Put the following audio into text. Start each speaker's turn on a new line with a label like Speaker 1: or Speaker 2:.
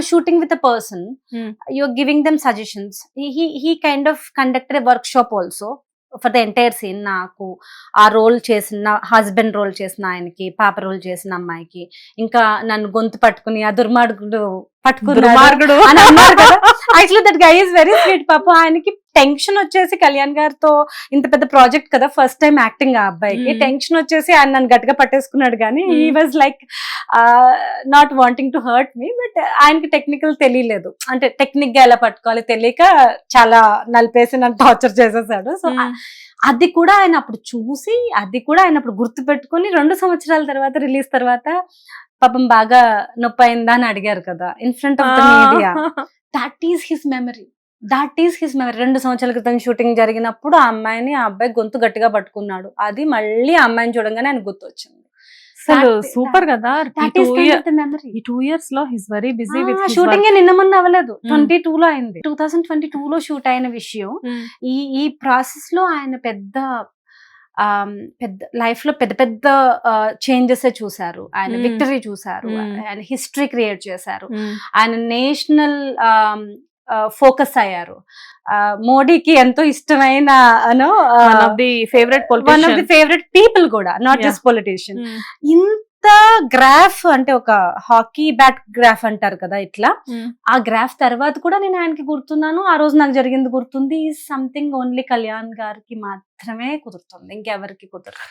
Speaker 1: you're shooting with a person, you're giving them suggestions. He kind of conducted a workshop also for the entire scene. నాకు ఆ role చేసిన husband role చేసిన ఆయనకి, పాప role చేసిన అమ్మాయికి, ఇంకా నన్ను గొంతు పట్టుకుని ఆ దుర్మార్గుడు పట్టుకున్నాడు అని అన్నారు కదా. Actually that guy is very sweet. పాప ఆయనకి టెన్షన్ వచ్చేసి కళ్యాణ్ గారితో ఇంత పెద్ద ప్రాజెక్ట్ కదా, ఫస్ట్ టైం యాక్టింగ్ ఆ అబ్బాయికి, టెన్షన్ వచ్చేసి ఆయన నన్ను గట్టిగా పట్టేసుకున్నాడు. కానీ he was like not wanting to hurt me, but ఆయనకి టెక్నికల్ తెలియలేదు, అంటే టెక్నిక్ గా ఎలా పట్టుకోవాలి తెలియక చాలా నలిపేసి నన్ను టార్చర్ చేసేసాడు. సో అది కూడా ఆయన అప్పుడు చూసి, అది కూడా ఆయన అప్పుడు గుర్తు పెట్టుకుని 2 సంవత్సరాల తర్వాత రిలీజ్ తర్వాత పాపం బాగా నొప్పి అయిందా అని అడిగారు కదా in front of the media. That is his memory. 2 సంవత్సరాల క్రితం షూటింగ్ జరిగినప్పుడు ఆ అమ్మాయిని ఆ అబ్బాయి గొంతు గట్టిగా పట్టుకున్నాడు. అది మళ్ళీ ఆ అమ్మాయిని చూడంగానే ఆయన గుర్తు వచ్చింది.
Speaker 2: సూపర్ కదా.
Speaker 1: ఈ
Speaker 2: 2 years లో his very busy with
Speaker 1: shooting. నిన్న మొన్న అవ్వలేదు, 22లో అయింది. 2022లో షూట్ అయిన విషయం. ఈ ప్రాసెస్ లో ఆయన పెద్ద లైఫ్ లో పెద్ద పెద్ద చేంజెస్ చూసారు. ఆయన విక్టరీ చూసారు, ఆయన హిస్టరీ క్రియేట్ చేశారు, ఆయన నేషనల్ ఫోకస్ అయ్యారు. మోడీకి ఎంతో ఇష్టమైన one of the favourite people కూడా, నాట్ జస్ట్ పొలిటీషియన్. ఇంత గ్రాఫ్ అంటే ఒక హాకీ బ్యాట్ గ్రాఫ్ అంటారు కదా, ఇట్లా ఆ గ్రాఫ్ తర్వాత కూడా నేను ఆయనకి గుర్తున్నాను. ఆ రోజు నాకు జరిగింది గుర్తుంది. సంథింగ్ ఓన్లీ కళ్యాణ్ గారికి మాత్రమే కుదురుతుంది, ఇంకెవరికి కుదరదు.